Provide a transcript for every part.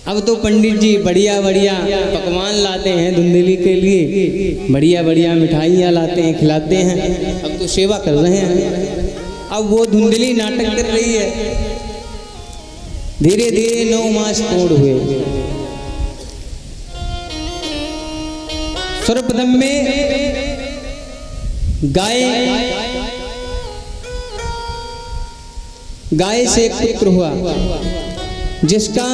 अब तो पंडित जी बढ़िया बढ़िया पकवान लाते हैं धुंधली के लिए, बढ़िया बढ़िया मिठाइयाँ लाते हैं, खिलाते हैं। अब तो सेवा कर रहे हैं। अब वो धुंधली नाटक कर रही है। धीरे धीरे 9 मास पूर्ण हुए। सर्वप्रथम में गाय से एक पुत्र हुआ, जिसका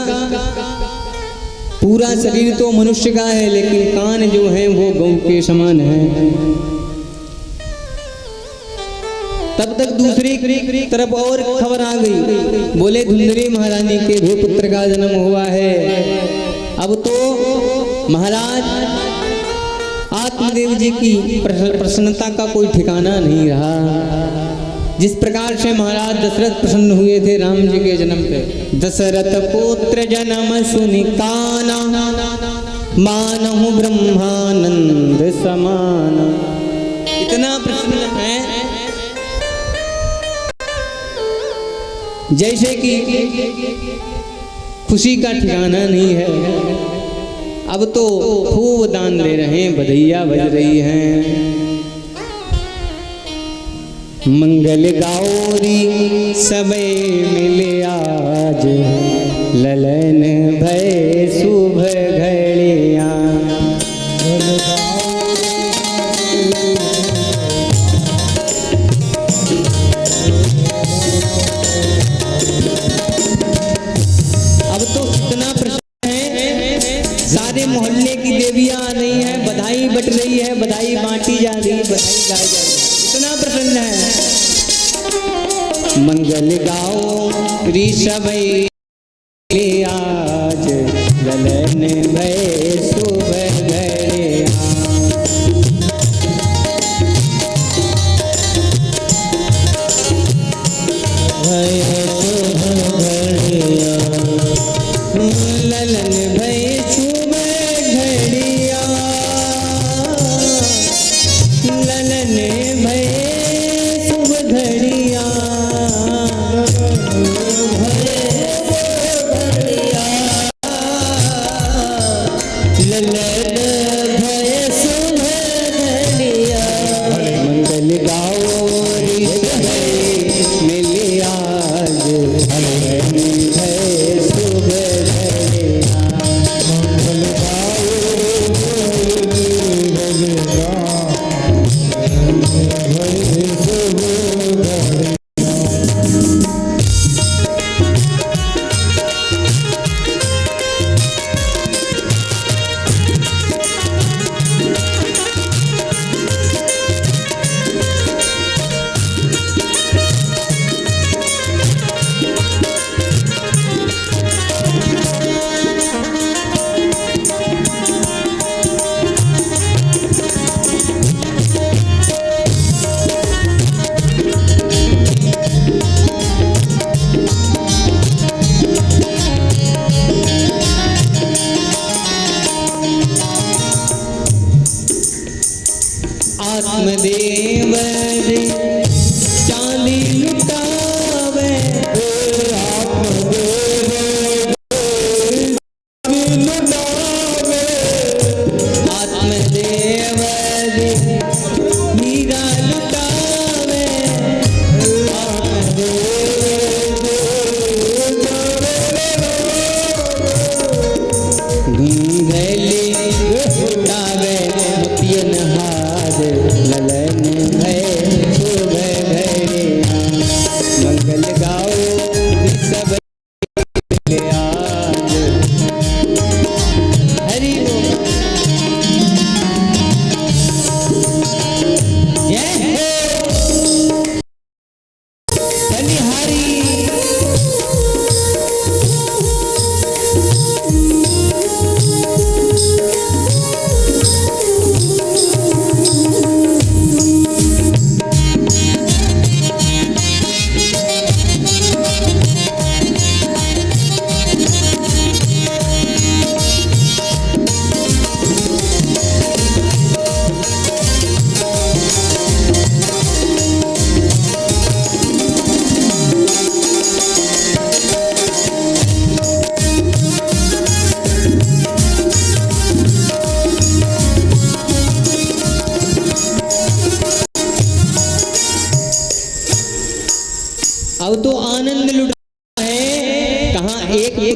पूरा शरीर तो मनुष्य का है, लेकिन कान जो है वो गौ के समान है। तब तक दूसरी तरफ और खबर आ गई, बोले धुंधली महारानी के भी पुत्र का जन्म हुआ है। अब तो महाराज आत्मदेव जी की प्रसन्नता का कोई ठिकाना नहीं रहा। जिस प्रकार से महाराज दशरथ प्रसन्न हुए थे राम जी के जन्म पे। दशरथ पुत्र जन्म सुनि काना, मानहु ब्रह्मानंद समान। इतना प्रसन्न है जैसे कि खुशी का ठिकाना नहीं है। अब तो खूब दान दे रहे हैं, बधैया बज रही हैं। मंगल गौरी सबे मिले आज, ललन भय शुभ घड़िया। अब तो इतना प्रश्न है, सारे मोहल्ले की देवियां आ रही है, बधाई बट रही है, बधाई बांटी जा रही है, बधाई गाई जा रही है। इतना प्रसन्न है। मंगल गाओ ऋषभ आज, ललन भय शुभ घड़िया। भय शुभ घड़िया, ललन भय शुभ घड़िया, ललन भय शुभ घड़िया। ललन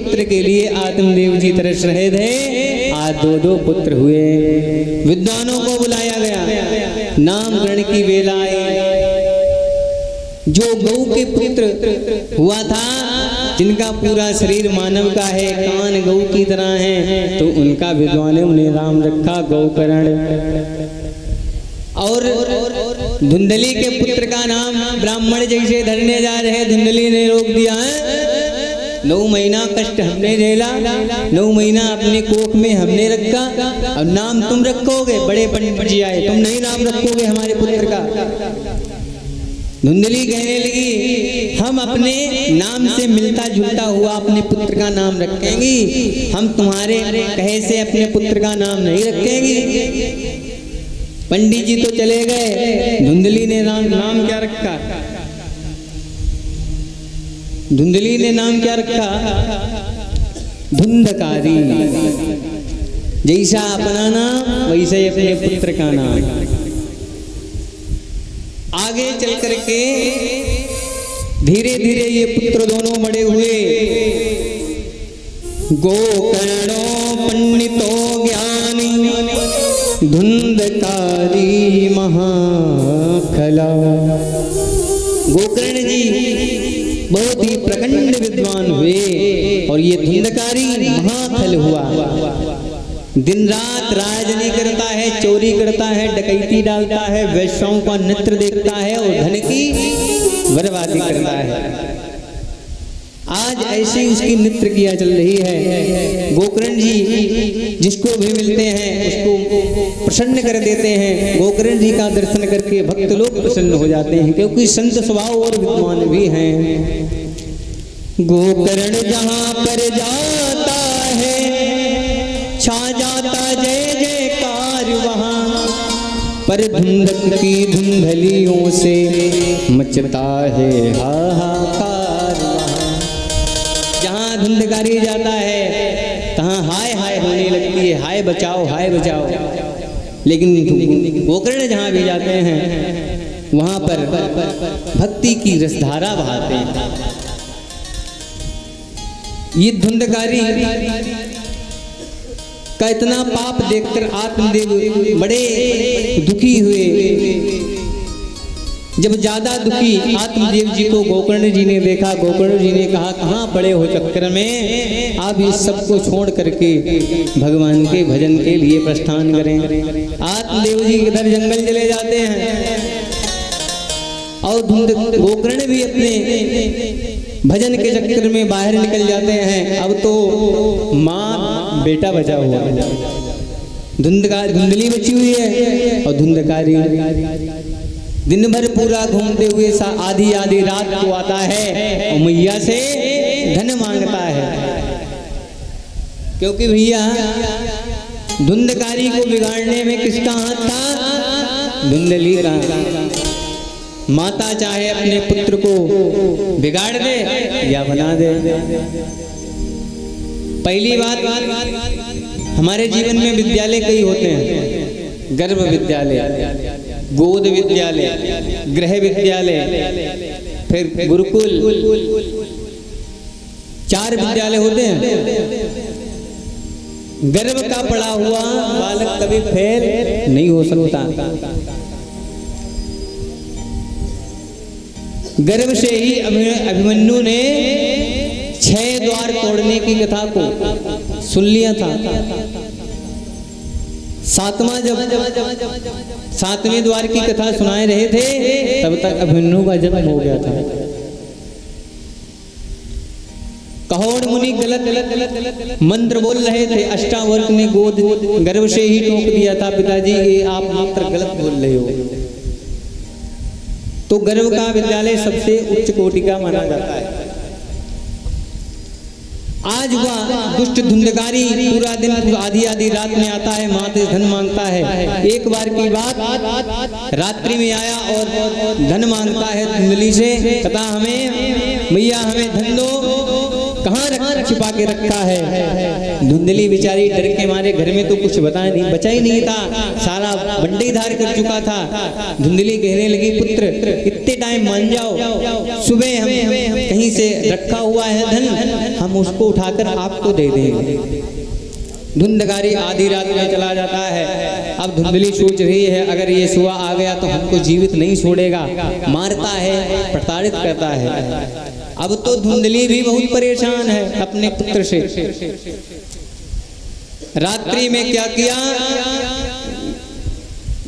पुत्र के लिए आत्मदेव जी तरस रहे थे। आज 2-2 पुत्र हुए। विद्वानों को बुलाया गया, नामकरण की बेला आई। जो गौ के पुत्र हुआ था, जिनका पूरा शरीर मानव का है, कान गौ की तरह है, तो उनका विद्वानों ने नाम रखा गौकर्ण। और धुंधली के पुत्र का नाम ब्राह्मण जैसे धरने जा रहे, धुंधली ने रोक दिया है। 9 महीना कष्ट हमने झेला, 9 महीना अपने कोख में हमने रखा, और नाम तुम रखोगे? बड़े पंडित जी आए, तुम नहीं नाम रखोगे हमारे पुत्र का? धुंधली कहने लगी, हम अपने नाम से मिलता जुलता हुआ अपने पुत्र का नाम रखेंगे, हम तुम्हारे कहे से अपने पुत्र का नाम नहीं रखेंगे। पंडित जी तो चले गए, धुंधली ने नाम क्या रखा? धुंधली ने नाम क्या रखा? धुंधकारी। जैसा अपना नाम वैसे अपने पुत्र का नाम। आगे चल करके धीरे धीरे ये पुत्र दोनों बड़े हुए। गोकर्णो पंडितो ज्ञानी धुंधकारी महाखला। गोकर्ण जी बहुत ही प्रखंड विद्वान हुए, और ये धुंधकारी महाखल हुआ। दिन रात राजनी करता है, चोरी करता है, डकैती डालता है, वैश्यों का नृत्य देखता है और धन की बर्बादी करता है। आज ऐसी उसकी नृत्य किया चल रही है। गोकर्ण जी जिसको भी मिलते हैं उसको प्रसन्न कर देते हैं। गोकर्ण जी का दर्शन करके भक्त लोग प्रसन्न हो जाते हैं, क्योंकि संत स्वभाव और विद्वान भी हैं। गोकर्ण जहाँ पर जाता है छा जाता जय जयकार वहाँ, पर धुंधक की धुंधलियों से मचता है हाहाकार वहाँ। जहाँ धुंधकारी जाता है तहाँ हाय हाय होने लगती है, हाय बचाओ हाय बचाओ। लेकिन गोकर्ण जहाँ भी जाते हैं वहाँ पर भक्ति की रसधारा बहाते हैं। ये धुंधकारी का इतना पाप देखकर आत्मदेव बड़े दुखी हुए। जब ज्यादा दुखी आत्मदेव जी को गोकर्ण जी ने देखा, गोकर्ण जी ने कहा, कहाँ पड़े हो चक्कर में, आप इस सबको छोड़ करके भगवान के भजन के लिए प्रस्थान करें। आत्मदेव जी इधर जंगल चले जाते हैं, और गोकर्ण भी अपने भजन के चक्कर में बाहर निकल जाते हैं। अब तो माँ बेटा बचा हुआ, धुंधली बची हुई है, और धुंधकारी दिन भर पूरा घूमते हुए आधी आधी रात को आता है और मैया से धन मांगता है। क्योंकि भैया धुंधकारी को बिगाड़ने में किसका हाथ था? धुंधली का। माता चाहे अपने पुत्र को बिगाड़ दे या बना दे। पहली बात, हमारे जीवन में विद्यालय कई होते हैं। गर्भ विद्यालय, गोद विद्यालय, गृह विद्यालय, फिर गुरुकुल, 4 विद्यालय होते हैं। गर्भ का पड़ा हुआ बालक कभी फेल नहीं हो सकता। गर्भ से ही अभिमन्यु ने 6 द्वार तोड़ने की कथा को सुन लिया था। 7वें द्वार की कथा सुनाए रहे थे, तब तक अभिमन्यु का जन्म हो गया था। कहोड़ मुनि गलत मंत्र बोल रहे थे। अष्टावर्त ने गोद गर्भ से ही टोक दिया था, पिताजी ये आप मंत्र गलत बोल रहे हो। तो गर्भ का विद्यालय सबसे उच्च कोटि का माना जाता है। आज वह दुष्ट धुंधकारी पूरा दिन आधी आधी रात में आता है, माँ से धन मांगता है। एक बार की बात, रात्रि में आया और धन मांगता है धुंधली से, कहता हमें मैया हमें धन दो। कहाँ कहाँ छिपा के रखा है। धुंधली बेचारी डर के मारे घर में तो कुछ बताया नहीं, बचा ही नहीं था, सारा बंडे धार कर चुका था। धुंधली कहने लगी, पुत्र इतने टाइम मान जाओ, सुबह हम कहीं से रखा हुआ है धन, हम उसको उठाकर आपको दे देंगे। धुंधकारी आधी रात में चला जाता है। अब धुंधली सोच रही है, अगर ये सुबह आ गया तो हमको जीवित नहीं छोड़ेगा, मारता है, प्रताड़ित करता है। अब तो धुंधली भी बहुत परेशान है अपने पुत्र से। रात्रि में क्या किया,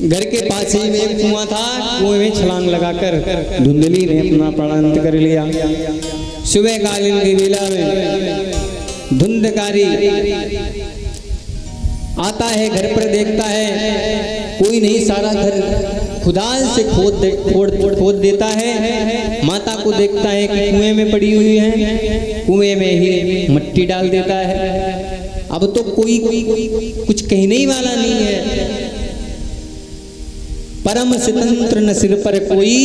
घर के पास ही में एक कुआं था, कुएं में छलांग लगाकर धुंधली ने अपना प्राण अंत कर लिया। सुबह कालीन की बेला में धुंधकारी आता है, घर पर देखता है कोई नहीं, सारा घर खुदाल से खोद देता है। माता को देखता है कि कुएं में पड़ी हुई है, कुएं में ही मिट्टी डाल देता है। अब तो कोई कुछ कहने ही वाला नहीं है। परम स्वतंत्र न सिर पर कोई,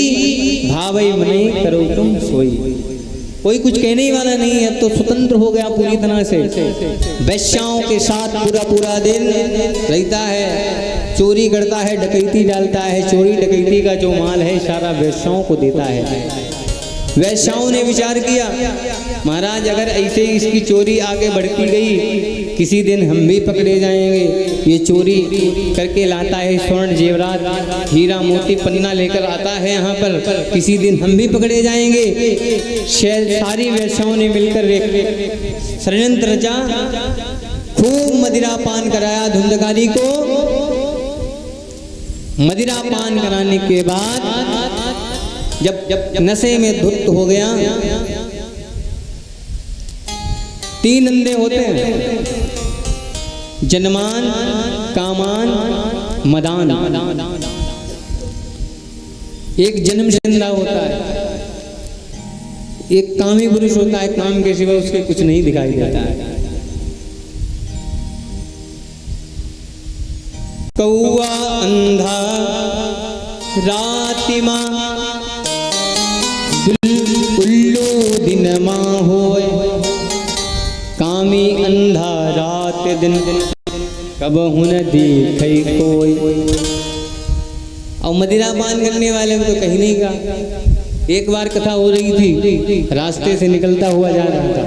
भावई मने करो तुम सोई। कोई कुछ कहने ही वाला नहीं है, तो स्वतंत्र हो गया पूरी तरह से। वैश्याओं के साथ पूरा दिन रहता है, चोरी करता है, डकैती डालता है। चोरी डकैती का जो माल है सारा वैश्याओं को देता है। वैश्याओं ने विचार किया, महाराज अगर ऐसे ही इसकी चोरी आगे बढ़ती गई, किसी दिन हम भी पकड़े जाएंगे। ये चोरी करके लाता है स्वर्ण जेवरात, हीरा मोती पन्ना लेकर आता है यहाँ पर, किसी दिन हम भी पकड़े जाएंगे। सारी वैश्याओं ने मिलकर षड्यंत्र रचा, खूब मदिरा पान कराया धुंधकारी को। मदिरा पान कराने के बाद जब नशे में धुत हो गया, 3 अंधे होते हैं, जन्मान, कामान, मदान। एक जन्म से अंधा होता है, एक कामी पुरुष होता है, काम के सिवा उसके कुछ नहीं दिखाई देता है। कौआ अंधा रातिमा, उल्लू दिन माँ होय, कामी अंधा रात दिन, कब हुन देखे कोई। और मदिरा पान करने वाले को तो कहीं नहीं का। एक बार कथा हो रही थी, रास्ते से निकलता हुआ जा रहा था,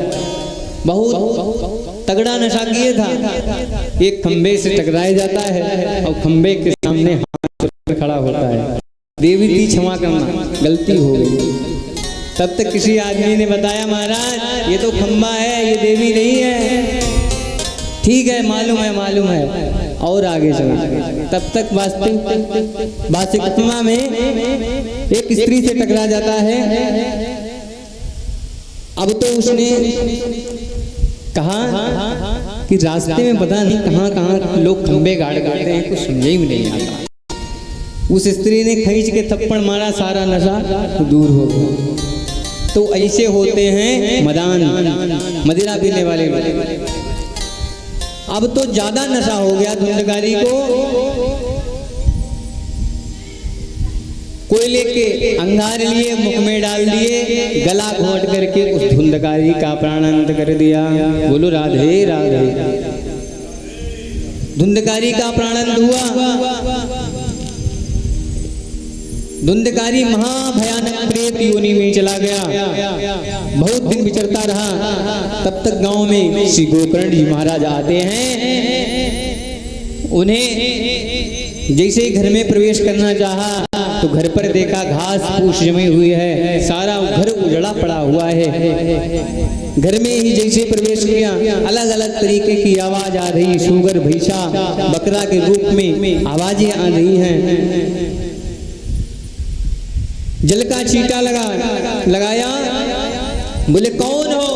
बहुत तगड़ा नशा किए था। एक खंबे से टकराया जाता है और खंबे के सामने हाथ खड़ा होता है, देवी की क्षमा करना, गलती हो गई। तब तक किसी आदमी ने बताया, महाराज ये तो खंबा है, ये देवी नहीं है। ठीक है, मालूम है, और आगे चला। तब तक वास्तविकता में एक स्त्री से टकरा जाता है। अब तो उसने कहा कि रास्ते में पता नहीं कहाँ लोग खंबे गाड़ गाड़ते हैं, कुछ समझे ही नहीं आता। उस स्त्री ने खींच के थप्पड़ मारा, सारा नशा दूर हो गया। तो ऐसे होते हैं मदान, मदिरा पीने वाले। अब तो ज्यादा नशा हो गया धुंधकारी को, कोयले के अंगार लिए मुख में डाल दिए, गला घोंट करके उस धुंधकारी का प्राणांत कर दिया। बोलो राधे राधे। धुंधकारी का प्राणांत हुआ। धुंधकारी महाभयानक प्रेत योनि में चला गया, बहुत दिन विचरता रहा। तब तक गांव में श्री गोकर्ण जी महाराज आते हैं। उन्हें जैसे ही घर में प्रवेश करना चाहा तो घर पर देखा घास फूस जमी हुई है, सारा घर उजड़ा पड़ा हुआ है। घर में ही जैसे प्रवेश किया, अलग अलग तरीके की आवाज आ रही, सुगर भैंसा बकरा के रूप में आवाजें आ रही हैं। जल का छींटा लगाया, बोले कौन हो?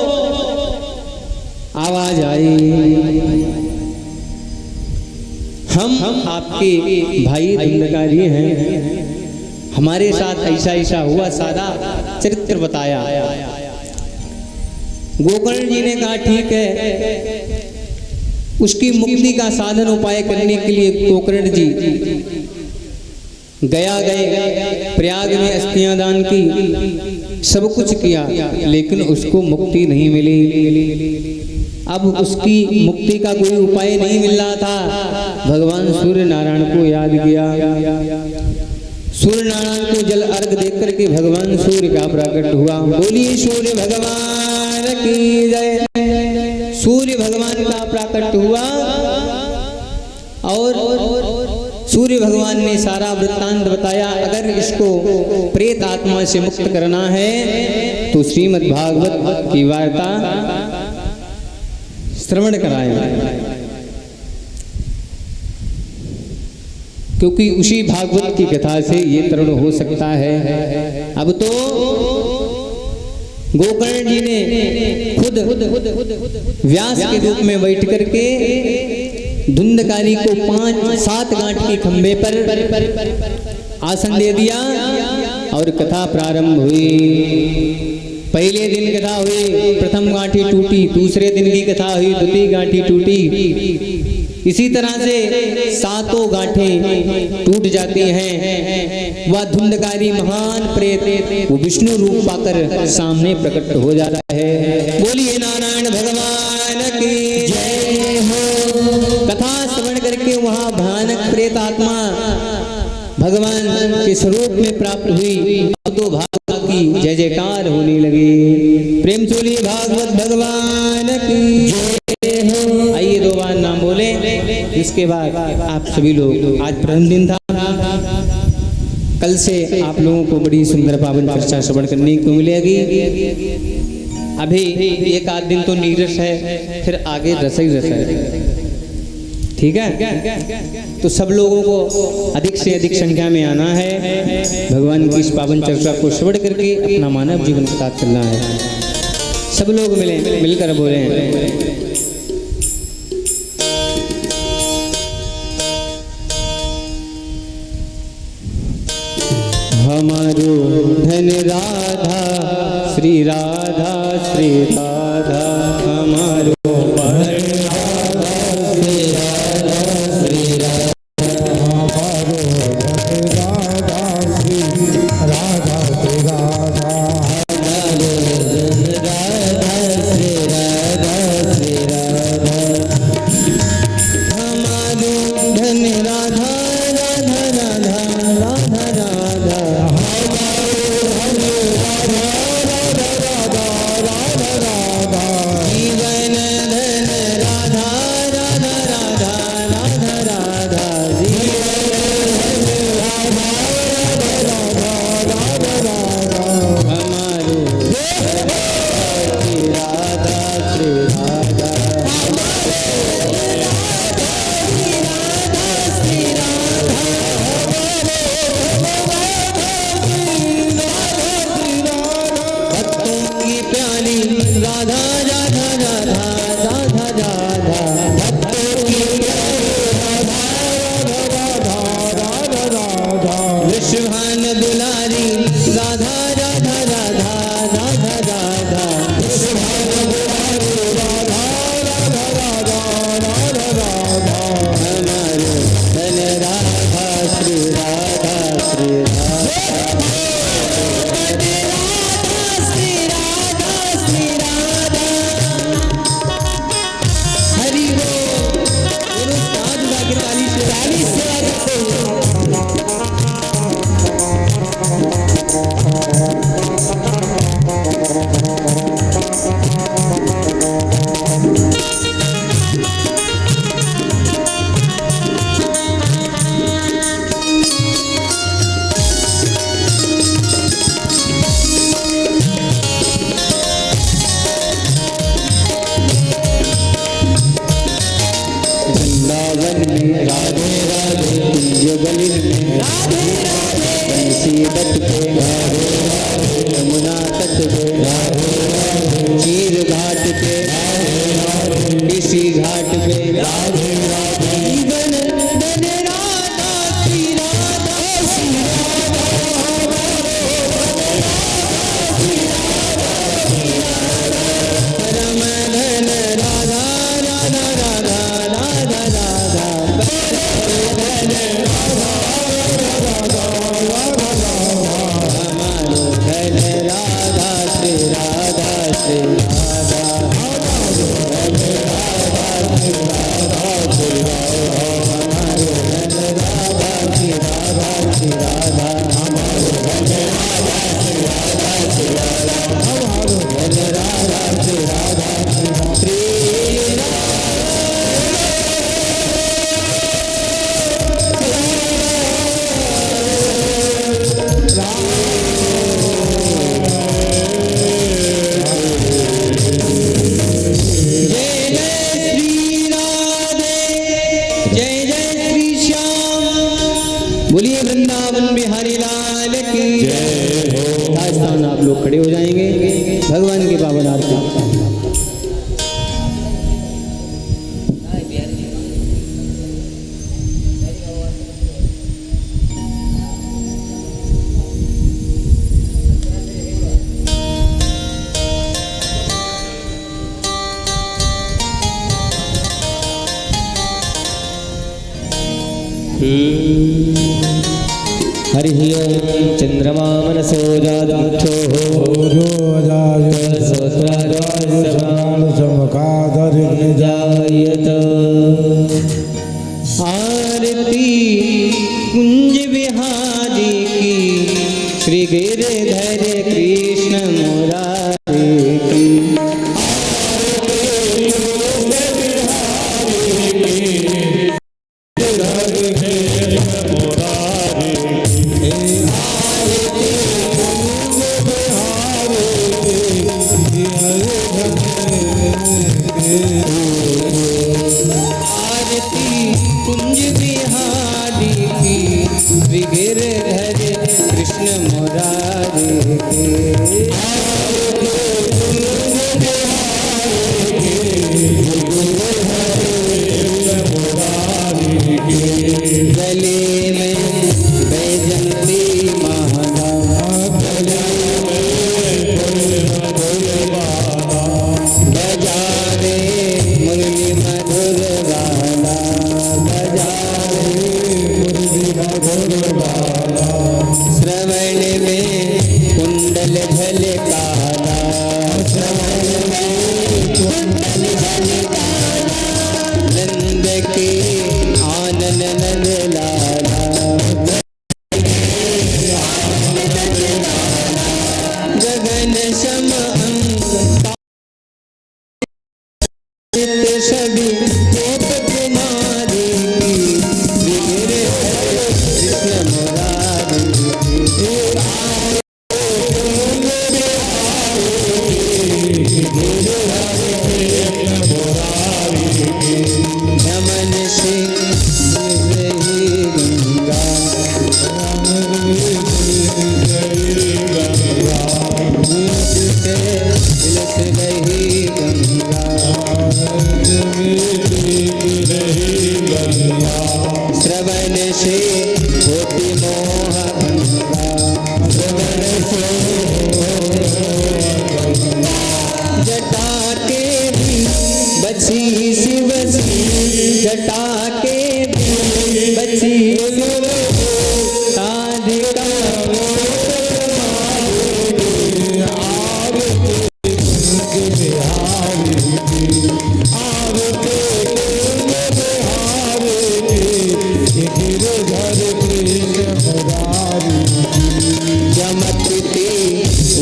आवाज आई, हम आपके भाई धुंधकारी हैं, हमारे साथ ऐसा हुआ, सारा चरित्र बताया। गोकर्ण जी ने कहा ठीक है। उसकी मुक्ति का साधन उपाय करने के लिए गोकर्ण जी गए प्रयाग में अस्थियां दान की। सब कुछ किया, लेकिन उसको मुक्ति नहीं मिली। अब उसकी मुक्ति का कोई उपाय नहीं मिल रहा था। भगवान सूर्य नारायण को याद किया। सूर्य नारायण को जल अर्घ देख करके भगवान सूर्य का प्रकट हुआ। बोलिए सूर्य भगवान की जय। सूर्य भगवान का प्रकट हुआ और सूर्य भगवान ने सारा वृत्तांत बताया। अगर इसको प्रेत आत्मा से मुक्त करना है तो श्रीमद् भागवत की वार्ता श्रवण कराएं, क्योंकि उसी भागवत की कथा से ये तरुण हो सकता है। अब तो गोकर्ण जी ने खुद व्यास के रूप में बैठ करके धुंधकारी को 5-7 गांठ के खंबे पर आसन दे दिया और कथा प्रारंभ हुई। पहले दिन कथा हुई, प्रथम गांठी टूटी। दूसरे दिन की कथा हुई, द्वितीय गांठी टूटी। इसी तरह से 7 गांठें टूट जाती हैं। वह धुंधकारी महान प्रेत वो विष्णु रूप पाकर सामने प्रकट हो जाता है। बोलिए नारायण भगवान की जय हो। कथा श्रवण करके वहाँ भयानक प्रेत आत्मा भगवान के स्वरूप में प्राप्त हुई। अब तो भागवत की जय जयकार होने लगी। प्रेम से बोलिए भागवत भगवान की जय हो। आइए 2 बार नाम बोले, इसके बाद आप सभी लोग, आज प्रथम दिन था, कल से आप लोगों को बड़ी सुंदर पावन चर्चा श्रवण करने को मिलेगी। अभी 1 आध दिन तो नीरस है, फिर आगे रस ही रस है। ठीक है, तो सब लोगों को अधिक से अधिक संख्या में आना है। भगवान की इस पावन चर्चा को श्रवण करके अपना मानव जीवन के साथ चलना है। सब लोग मिलकर बोले हमारो धन राधा श्री राधा श्री राधा। हमारो यमुना तट पे चीर घाट पे किसी घाट पे राधा बोलिए वृंदावन बिहारी लाल की जय। राजस्थान आप लोग खड़े हो जाएंगे, भगवान की पावन आरती। हरि चंद्रमा मनसो जातो जायत आरती कुंज बिहारी की श्री गिरधर कृष्ण मुरारी की। कुंज बिहारी की श्री गिरधर कृष्ण मुरारी के। गले में बैजंती माला, बजारे मुरली मधुर गाना, श्रवण में कुंडल झलकाना, नंद के आनन नंद लाला, गगन सम अंक सभी गोप कुमारी की कृष्ण मुरारी यमन से रही गंगा, तिलक रही गंगा, श्रवण से होती मोह भंगा, जटा के बची शिव जटा के बची साधिका चमकती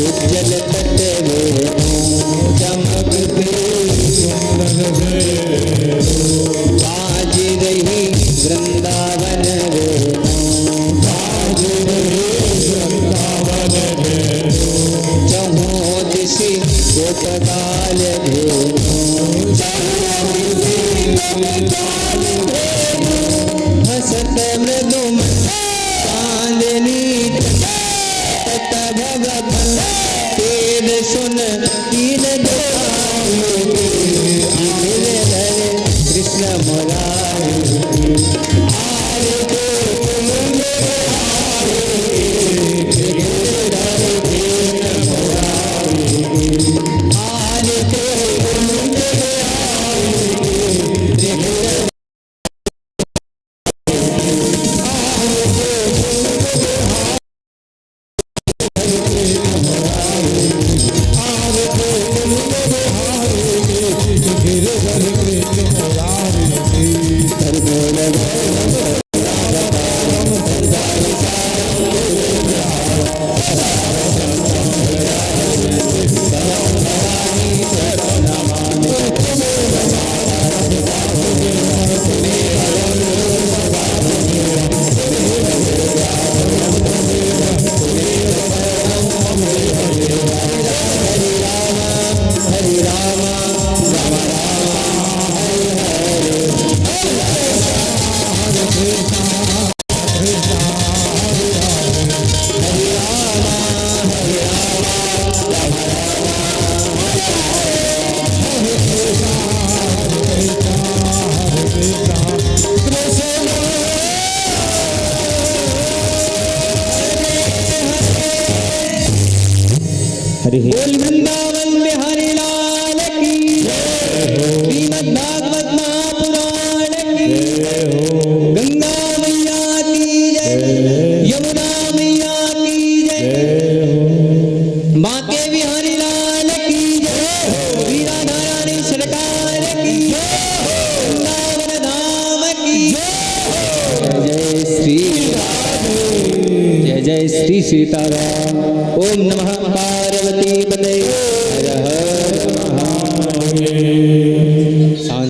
उज्जल तट चमकती बाज रही वृंदावन चहु दिशि गोपकाल हसत मृदुम चांदनी तेल सुन कीन कृष्ण मुरारी बोल वृंदावन बिहारी लाल की श्रीमद् भागवत महापुराण की गंगा मैया की जय यमुना मैया की जय बांके बिहारी लाल की जय वीरा नारायणी सरकार की वृंदावन धाम की जय श्री जय श्री सीताराम। ओम नमः पार्वती पते हर हर महादेव।